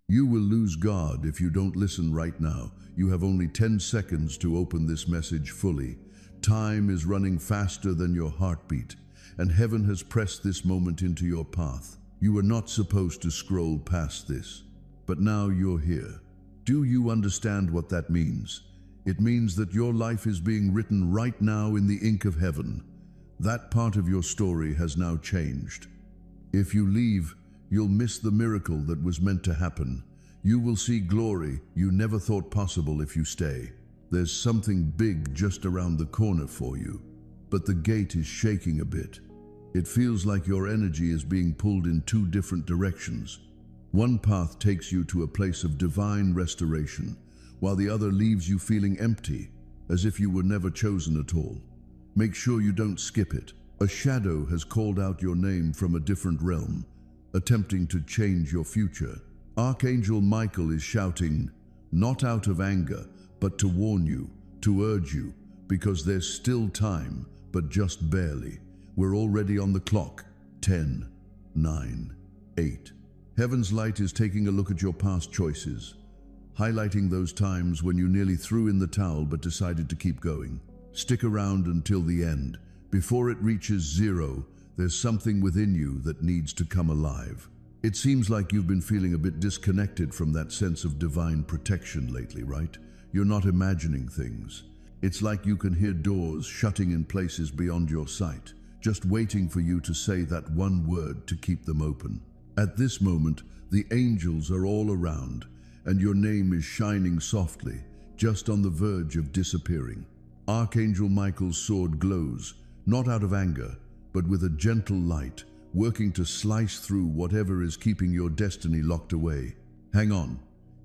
You will lose God if you don't listen right now. You have only 10 seconds to open this message fully. Time is running faster than your heartbeat, and heaven has pressed this moment into your path. You were not supposed to scroll past this, but now you're here. Do you understand what that means? It means that your life is being written right now in the ink of heaven. That part of your story has now changed. If you leave, you'll miss the miracle that was meant to happen. You will see glory you never thought possible if you stay. There's something big just around the corner for you, but the gate is shaking a bit. It feels like your energy is being pulled in two different directions. One path takes you to a place of divine restoration, while the other leaves you feeling empty, as if you were never chosen at all. Make sure you don't skip it. A shadow has called out your name from a different realm, attempting to change your future. Archangel Michael is shouting, not out of anger, but to warn you, to urge you, because there's still time, but just barely. We're already on the clock. 10, 9, 8. Heaven's light is taking a look at your past choices, highlighting those times when you nearly threw in the towel but decided to keep going. Stick around until the end. Before it reaches 0, there's something within you that needs to come alive. It seems like you've been feeling a bit disconnected from that sense of divine protection lately, right? You're not imagining things. It's like you can hear doors shutting in places beyond your sight, just waiting for you to say that one word to keep them open. At this moment, the angels are all around, and your name is shining softly, just on the verge of disappearing. Archangel Michael's sword glows, not out of anger, but with a gentle light, working to slice through whatever is keeping your destiny locked away. Hang on.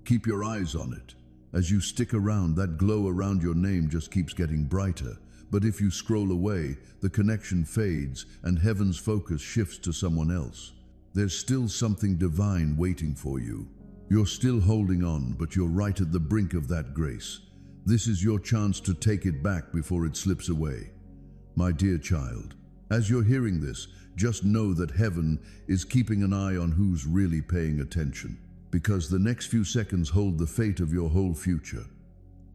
Keep your eyes on it. As you stick around, that glow around your name just keeps getting brighter. But if you scroll away, the connection fades and heaven's focus shifts to someone else. There's still something divine waiting for you. You're still holding on, but you're right at the brink of that grace. This is your chance to take it back before it slips away. My dear child, as you're hearing this, just know that heaven is keeping an eye on who's really paying attention, because the next few seconds hold the fate of your whole future.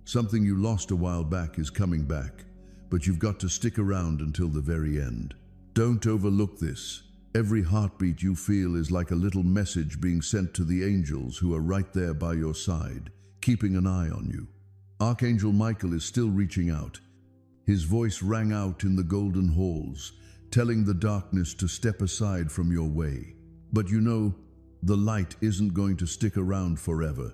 Something you lost a while back is coming back, but you've got to stick around until the very end. Don't overlook this. Every heartbeat you feel is like a little message being sent to the angels who are right there by your side, keeping an eye on you. Archangel Michael is still reaching out. His voice rang out in the golden halls, telling the darkness to step aside from your way. But you know, the light isn't going to stick around forever.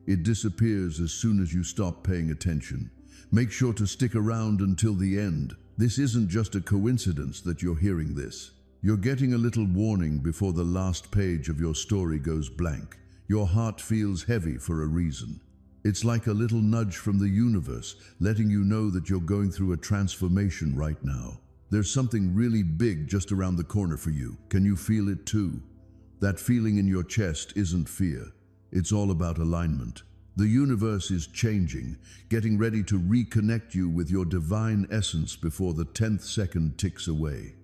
It disappears as soon as you stop paying attention. Make sure to stick around until the end. This isn't just a coincidence that you're hearing this. You're getting a little warning before the last page of your story goes blank. Your heart feels heavy for a reason. It's like a little nudge from the universe, letting you know that you're going through a transformation right now. There's something really big just around the corner for you. Can you feel it too? That feeling in your chest isn't fear. It's all about alignment. The universe is changing, getting ready to reconnect you with your divine essence before the 10th second ticks away.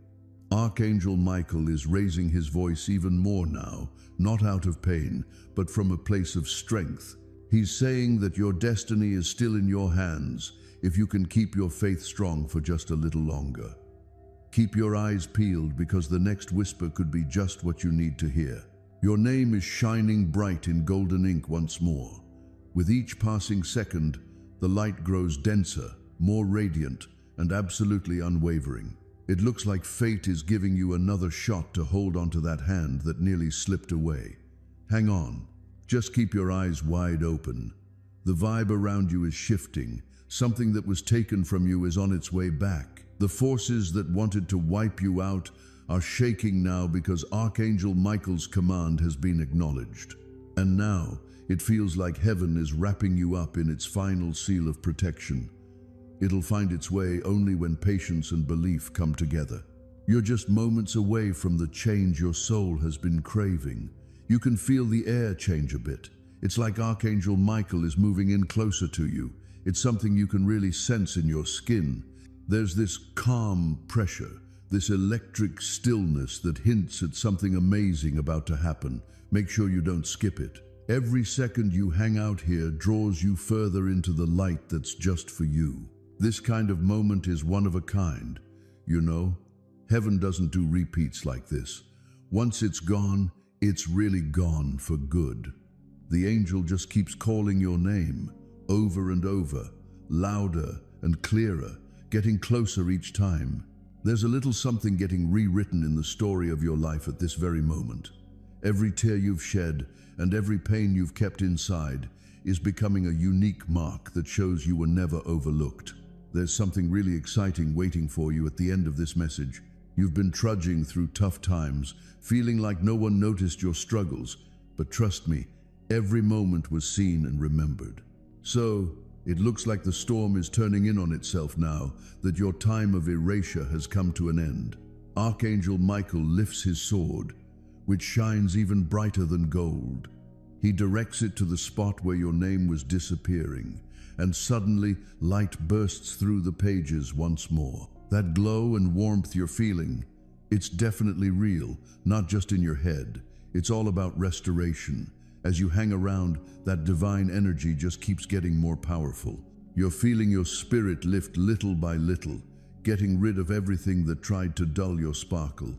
Archangel Michael is raising his voice even more now, not out of pain, but from a place of strength. He's saying that your destiny is still in your hands if you can keep your faith strong for just a little longer. Keep your eyes peeled, because the next whisper could be just what you need to hear. Your name is shining bright in golden ink once more. With each passing second, the light grows denser, more radiant, and absolutely unwavering. It looks like fate is giving you another shot to hold onto that hand that nearly slipped away. Hang on. Just keep your eyes wide open. The vibe around you is shifting. Something that was taken from you is on its way back. The forces that wanted to wipe you out are shaking now because Archangel Michael's command has been acknowledged. And now, it feels like heaven is wrapping you up in its final seal of protection. It'll find its way only when patience and belief come together. You're just moments away from the change your soul has been craving. You can feel the air change a bit. It's like Archangel Michael is moving in closer to you. It's something you can really sense in your skin. There's this calm pressure, this electric stillness that hints at something amazing about to happen. Make sure you don't skip it. Every second you hang out here draws you further into the light that's just for you. This kind of moment is one of a kind. You know, heaven doesn't do repeats like this. Once it's gone, it's really gone for good. The angel just keeps calling your name over and over, louder and clearer, getting closer each time. There's a little something getting rewritten in the story of your life at this very moment. Every tear you've shed and every pain you've kept inside is becoming a unique mark that shows you were never overlooked. There's something really exciting waiting for you at the end of this message. You've been trudging through tough times, feeling like no one noticed your struggles, but trust me, every moment was seen and remembered. So, it looks like the storm is turning in on itself now that your time of erasure has come to an end. Archangel Michael lifts his sword, which shines even brighter than gold. He directs it to the spot where your name was disappearing, and suddenly light bursts through the pages once more. That glow and warmth you're feeling, it's definitely real, not just in your head. It's all about restoration. As you hang around, that divine energy just keeps getting more powerful. You're feeling your spirit lift little by little, getting rid of everything that tried to dull your sparkle.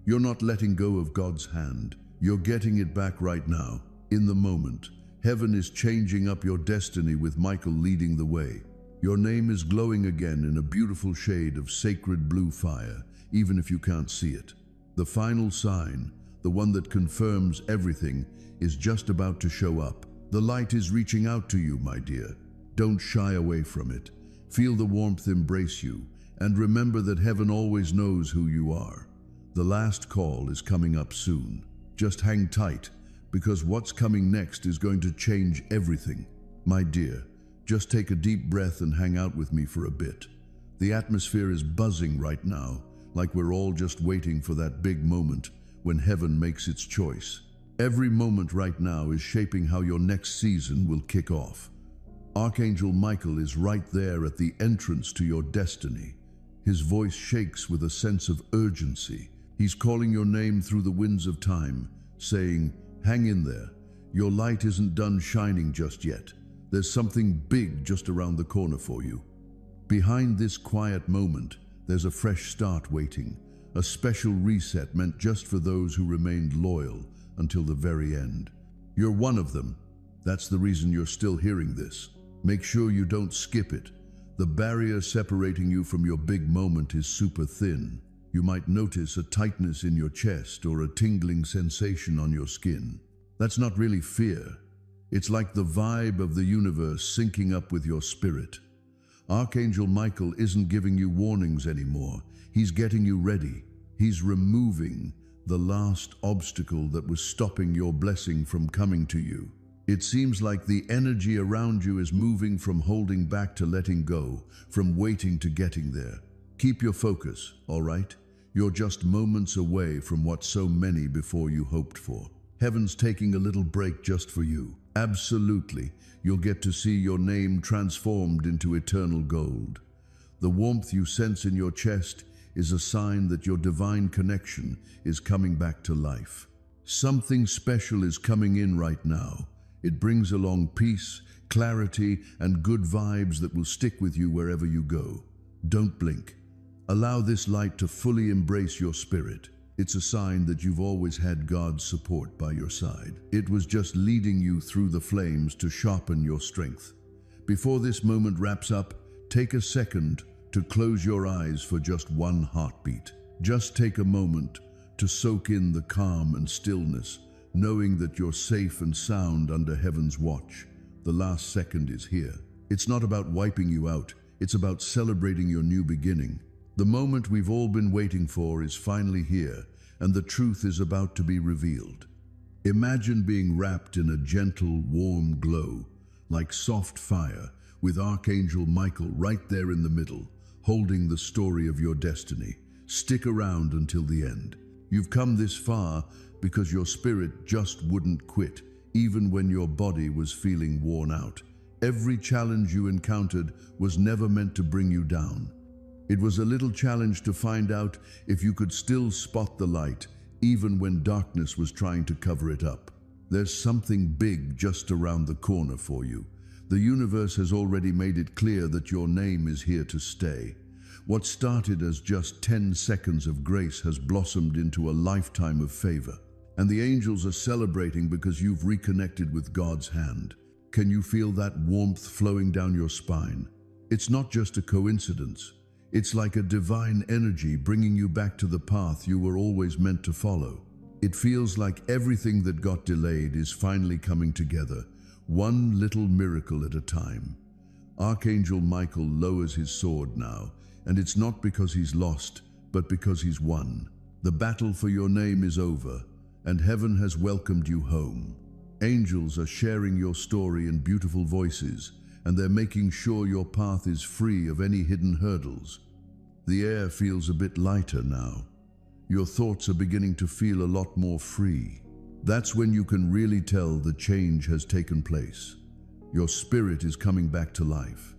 You're not letting go of God's hand. You're getting it back right now, in the moment. Heaven is changing up your destiny with Michael leading the way. Your name is glowing again in a beautiful shade of sacred blue fire, even if you can't see it. The final sign, the one that confirms everything, is just about to show up. The light is reaching out to you, my dear. Don't shy away from it. Feel the warmth embrace you, and remember that heaven always knows who you are. The last call is coming up soon. Just hang tight, because what's coming next is going to change everything. My dear, just take a deep breath and hang out with me for a bit. The atmosphere is buzzing right now, like we're all just waiting for that big moment when heaven makes its choice. Every moment right now is shaping how your next season will kick off. Archangel Michael is right there at the entrance to your destiny. His voice shakes with a sense of urgency. He's calling your name through the winds of time, saying, hang in there. Your light isn't done shining just yet. There's something big just around the corner for you. Behind this quiet moment, there's a fresh start waiting, a special reset meant just for those who remained loyal until the very end. You're one of them. That's the reason you're still hearing this. Make sure you don't skip it. The barrier separating you from your big moment is super thin. You might notice a tightness in your chest or a tingling sensation on your skin. That's not really fear. It's like the vibe of the universe syncing up with your spirit. Archangel Michael isn't giving you warnings anymore. He's getting you ready. He's removing the last obstacle that was stopping your blessing from coming to you. It seems like the energy around you is moving from holding back to letting go, from waiting to getting there. Keep your focus, all right? You're just moments away from what so many before you hoped for. Heaven's taking a little break just for you. Absolutely, you'll get to see your name transformed into eternal gold. The warmth you sense in your chest is a sign that your divine connection is coming back to life. Something special is coming in right now. It brings along peace, clarity, and good vibes that will stick with you wherever you go. Don't blink. Allow this light to fully embrace your spirit. It's a sign that you've always had God's support by your side. It was just leading you through the flames to sharpen your strength. Before this moment wraps up, take a second to close your eyes for just one heartbeat. Just take a moment to soak in the calm and stillness, knowing that you're safe and sound under heaven's watch. The last second is here. It's not about wiping you out. It's about celebrating your new beginning. The moment we've all been waiting for is finally here, and the truth is about to be revealed. Imagine being wrapped in a gentle, warm glow, like soft fire, with Archangel Michael right there in the middle, holding the story of your destiny. Stick around until the end. You've come this far because your spirit just wouldn't quit, even when your body was feeling worn out. Every challenge you encountered was never meant to bring you down. It was a little challenge to find out if you could still spot the light, even when darkness was trying to cover it up. There's something big just around the corner for you. The universe has already made it clear that your name is here to stay. What started as just 10 seconds of grace has blossomed into a lifetime of favor. And the angels are celebrating because you've reconnected with God's hand. Can you feel that warmth flowing down your spine? It's not just a coincidence. It's like a divine energy bringing you back to the path you were always meant to follow. It feels like everything that got delayed is finally coming together, one little miracle at a time. Archangel Michael lowers his sword now, and it's not because he's lost, but because he's won. The battle for your name is over, and heaven has welcomed you home. Angels are sharing your story in beautiful voices, and they're making sure your path is free of any hidden hurdles. The air feels a bit lighter now. Your thoughts are beginning to feel a lot more free. That's when you can really tell the change has taken place. Your spirit is coming back to life.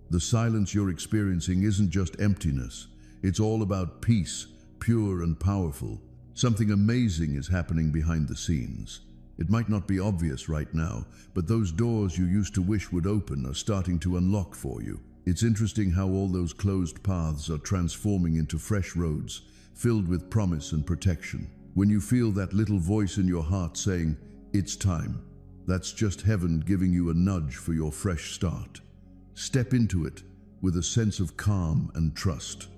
The silence you're experiencing isn't just emptiness. It's all about peace, pure and powerful. Something amazing is happening behind the scenes. It might not be obvious right now, but those doors you used to wish would open are starting to unlock for you. It's interesting how all those closed paths are transforming into fresh roads, filled with promise and protection. When you feel that little voice in your heart saying, "It's time," that's just heaven giving you a nudge for your fresh start. Step into it with a sense of calm and trust.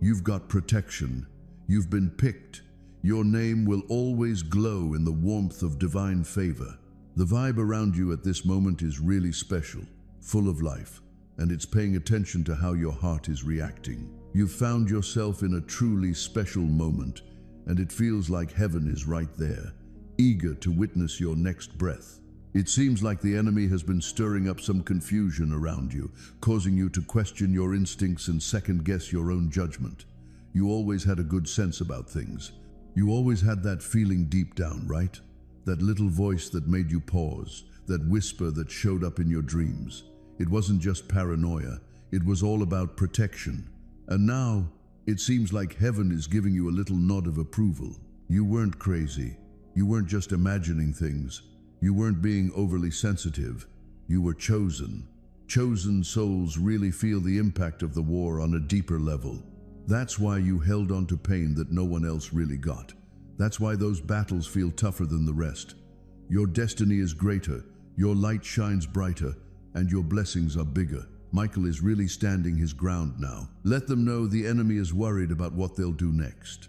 You've got protection. You've been picked. Your name will always glow in the warmth of divine favor. The vibe around you at this moment is really special, full of life, and it's paying attention to how your heart is reacting. You've found yourself in a truly special moment, and it feels like heaven is right there, eager to witness your next breath. It seems like the enemy has been stirring up some confusion around you, causing you to question your instincts and second-guess your own judgment. You always had a good sense about things. You always had that feeling deep down, right? That little voice that made you pause, that whisper that showed up in your dreams. It wasn't just paranoia, it was all about protection. And now, it seems like heaven is giving you a little nod of approval. You weren't crazy. You weren't just imagining things. You weren't being overly sensitive. You were chosen. Chosen souls really feel the impact of the war on a deeper level. That's why you held on to pain that no one else really got. That's why those battles feel tougher than the rest. Your destiny is greater, your light shines brighter, and your blessings are bigger. Michael is really standing his ground now. Let them know the enemy is worried about what they'll do next.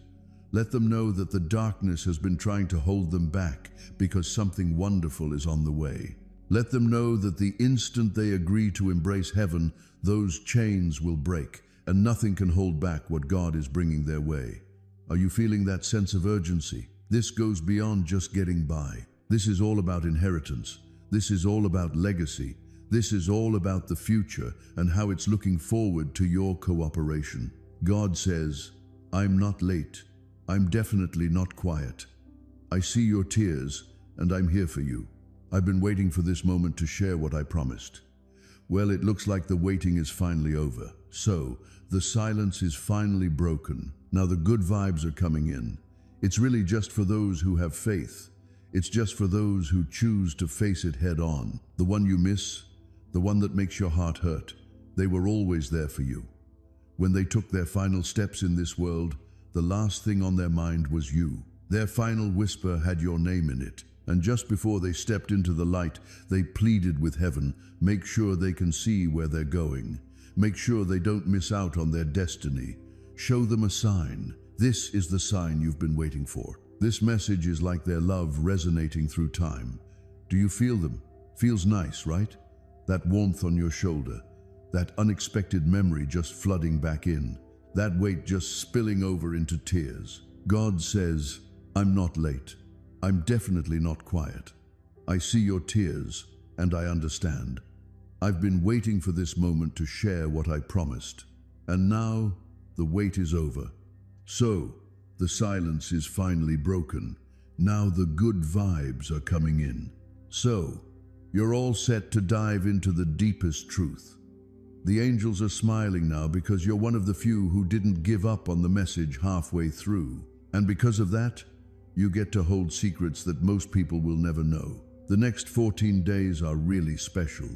Let them know that the darkness has been trying to hold them back because something wonderful is on the way. Let them know that the instant they agree to embrace heaven, those chains will break, and nothing can hold back what God is bringing their way. Are you feeling that sense of urgency? This goes beyond just getting by. This is all about inheritance. This is all about legacy. This is all about the future and how it's looking forward to your cooperation. God says, "I'm not late. I'm definitely not quiet. I see your tears, and I'm here for you. I've been waiting for this moment to share what I promised." Well, it looks like the waiting is finally over. So, the silence is finally broken. Now the good vibes are coming in. It's really just for those who have faith. It's just for those who choose to face it head on. The one you miss, the one that makes your heart hurt, they were always there for you. When they took their final steps in this world, the last thing on their mind was you. Their final whisper had your name in it. And just before they stepped into the light, they pleaded with heaven, make sure they can see where they're going. Make sure they don't miss out on their destiny. Show them a sign. This is the sign you've been waiting for. This message is like their love resonating through time. Do you feel them? Feels nice, right? That warmth on your shoulder, that unexpected memory just flooding back in, that weight just spilling over into tears. God says, "I'm not late. I'm definitely not quiet. I see your tears, and I understand. I've been waiting for this moment to share what I promised. And now, the wait is over. So, the silence is finally broken. Now the good vibes are coming in. So, you're all set to dive into the deepest truth. The angels are smiling now because you're one of the few who didn't give up on the message halfway through. And because of that, You get to hold secrets that most people will never know. The next 14 days are really special.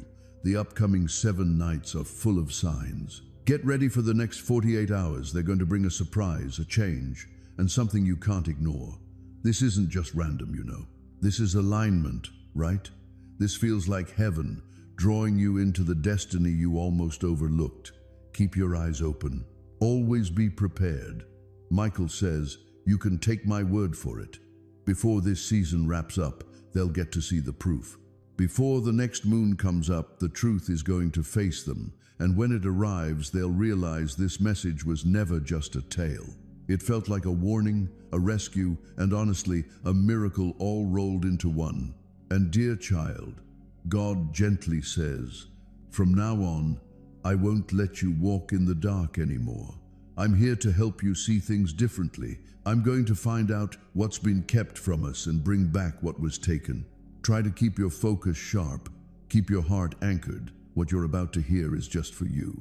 The upcoming 7 nights are full of signs. Get ready for the next 48 hours. They're going to bring a surprise, a change, and something you can't ignore. This isn't just random, you know. This is alignment, right? This feels like heaven, drawing you into the destiny you almost overlooked. Keep your eyes open. Always be prepared. Michael says, you can take my word for it. Before this season wraps up, they'll get to see the proof. Before the next moon comes up, the truth is going to face them, and when it arrives, they'll realize this message was never just a tale. It felt like a warning, a rescue, and honestly, a miracle all rolled into one. And dear child, God gently says, from now on, I won't let you walk in the dark anymore. I'm here to help you see things differently. I'm going to find out what's been kept from us and bring back what was taken. Try to keep your focus sharp. Keep your heart anchored. What you're about to hear is just for you.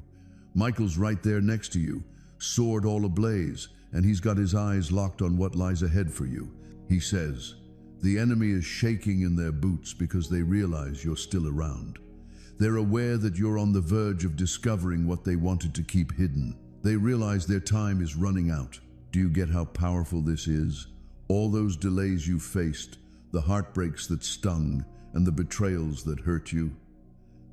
Michael's right there next to you, sword all ablaze, and he's got his eyes locked on what lies ahead for you. He says, the enemy is shaking in their boots because they realize you're still around. They're aware that you're on the verge of discovering what they wanted to keep hidden. They realize their time is running out. Do you get how powerful this is? All those delays you faced, the heartbreaks that stung, and the betrayals that hurt you,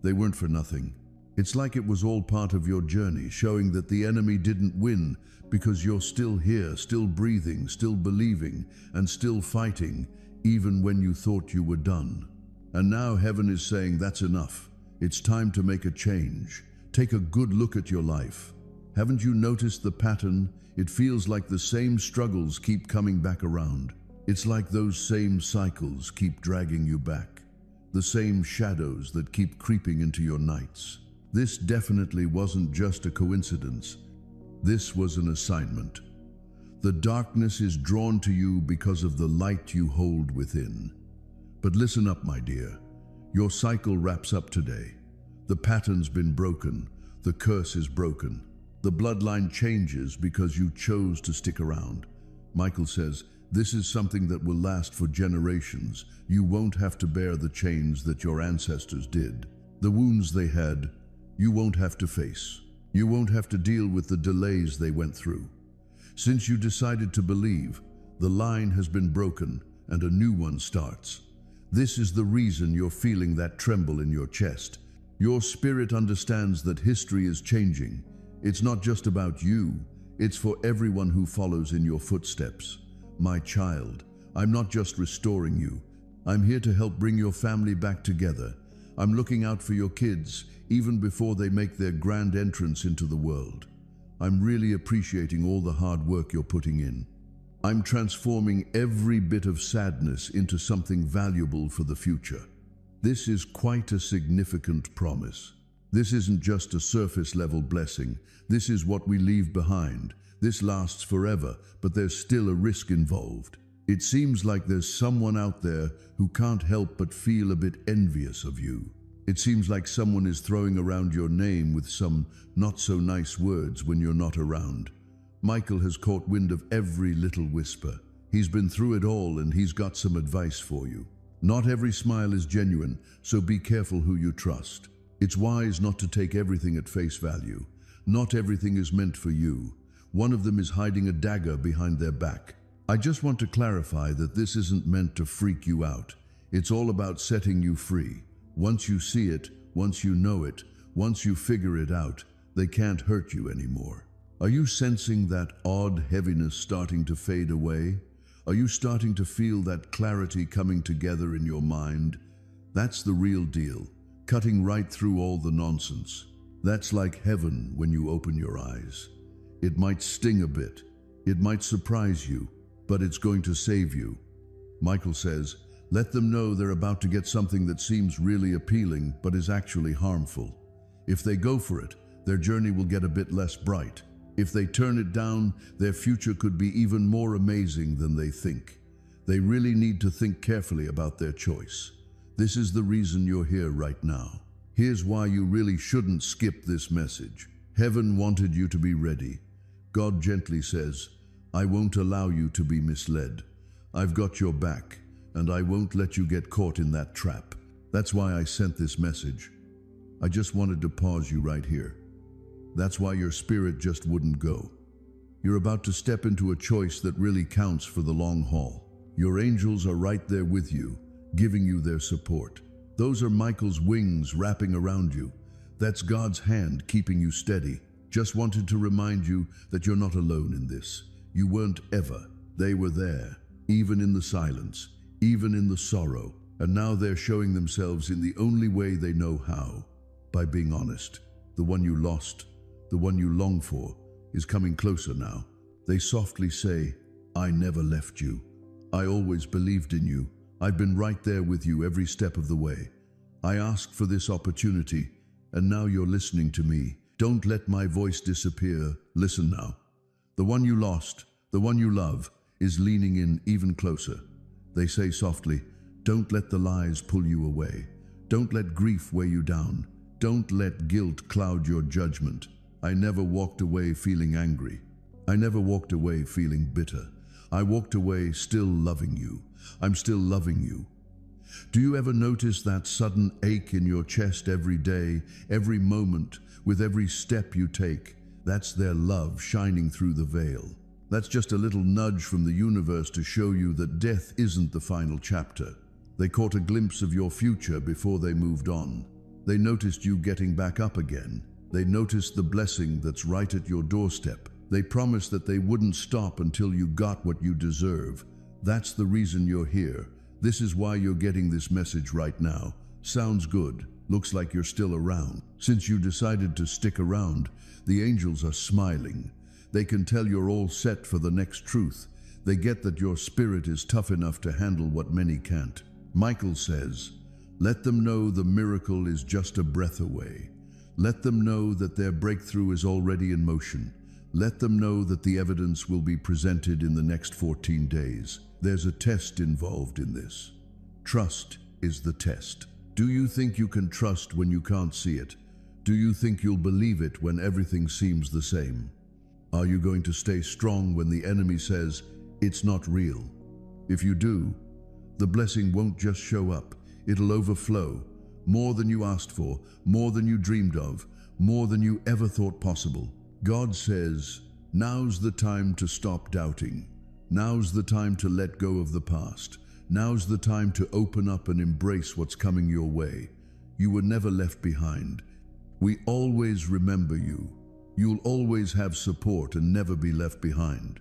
they weren't for nothing. It's like it was all part of your journey, showing that the enemy didn't win because you're still here, still breathing, still believing, and still fighting, even when you thought you were done. And now heaven is saying that's enough. It's time to make a change. Take a good look at your life. Haven't you noticed the pattern? It feels like the same struggles keep coming back around. It's like those same cycles keep dragging you back. The same shadows that keep creeping into your nights. This definitely wasn't just a coincidence. This was an assignment. The darkness is drawn to you because of the light you hold within. But listen up, my dear. Your cycle wraps up today. The pattern's been broken. The curse is broken. The bloodline changes because you chose to stick around. Michael says, this is something that will last for generations. You won't have to bear the chains that your ancestors did. The wounds they had, you won't have to face. You won't have to deal with the delays they went through. Since you decided to believe, the line has been broken and a new one starts. This is the reason you're feeling that tremble in your chest. Your spirit understands that history is changing. It's not just about you, it's for everyone who follows in your footsteps. My child, I'm not just restoring you. I'm here to help bring your family back together. I'm looking out for your kids, even before they make their grand entrance into the world. I'm really appreciating all the hard work you're putting in. I'm transforming every bit of sadness into something valuable for the future. This is quite a significant promise. This isn't just a surface-level blessing. This is what we leave behind. This lasts forever, but there's still a risk involved. It seems like there's someone out there who can't help but feel a bit envious of you. It seems like someone is throwing around your name with some not-so-nice words when you're not around. Michael has caught wind of every little whisper. He's been through it all, and he's got some advice for you. Not every smile is genuine, so be careful who you trust. It's wise not to take everything at face value. Not everything is meant for you. One of them is hiding a dagger behind their back. I just want to clarify that this isn't meant to freak you out. It's all about setting you free. Once you see it, once you know it, once you figure it out, they can't hurt you anymore. Are you sensing that odd heaviness starting to fade away? Are you starting to feel that clarity coming together in your mind? That's the real deal. Cutting right through all the nonsense. That's like heaven when you open your eyes. It might sting a bit, it might surprise you, but it's going to save you. Michael says, let them know they're about to get something that seems really appealing but is actually harmful. If they go for it, their journey will get a bit less bright. If they turn it down, their future could be even more amazing than they think. They really need to think carefully about their choice. This is the reason you're here right now. Here's why you really shouldn't skip this message. Heaven wanted you to be ready. God gently says, I won't allow you to be misled. I've got your back, and I won't let you get caught in that trap. That's why I sent this message. I just wanted to pause you right here. That's why your spirit just wouldn't go. You're about to step into a choice that really counts for the long haul. Your angels are right there with you, giving you their support. Those are Michael's wings wrapping around you. That's God's hand keeping you steady. Just wanted to remind you that you're not alone in this. You weren't ever. They were there, even in the silence, even in the sorrow. And now they're showing themselves in the only way they know how, by being honest. The one you lost, the one you long for, is coming closer now. They softly say, I never left you. I always believed in you. I've been right there with you every step of the way. I asked for this opportunity, and now you're listening to me. Don't let my voice disappear. Listen now. The one you lost, the one you love, is leaning in even closer. They say softly, don't let the lies pull you away. Don't let grief weigh you down. Don't let guilt cloud your judgment. I never walked away feeling angry. I never walked away feeling bitter. I walked away still loving you. I'm still loving you. Do you ever notice that sudden ache in your chest every day, every moment, with every step you take? That's their love shining through the veil. That's just a little nudge from the universe to show you that death isn't the final chapter. They caught a glimpse of your future before they moved on. They noticed you getting back up again. They noticed the blessing that's right at your doorstep. They promised that they wouldn't stop until you got what you deserve. That's the reason you're here. This is why you're getting this message right now. Sounds good. Looks like you're still around. Since you decided to stick around, the angels are smiling. They can tell you're all set for the next truth. They get that your spirit is tough enough to handle what many can't. Michael says, let them know the miracle is just a breath away. Let them know that their breakthrough is already in motion. Let them know that the evidence will be presented in the next 14 days. There's a test involved in this. Trust is the test. Do you think you can trust when you can't see it? Do you think you'll believe it when everything seems the same? Are you going to stay strong when the enemy says, it's not real? If you do, the blessing won't just show up. It'll overflow. More than you asked for, more than you dreamed of, more than you ever thought possible. God says, now's the time to stop doubting. Now's the time to let go of the past. Now's the time to open up and embrace what's coming your way. You were never left behind. We always remember you. You'll always have support and never be left behind.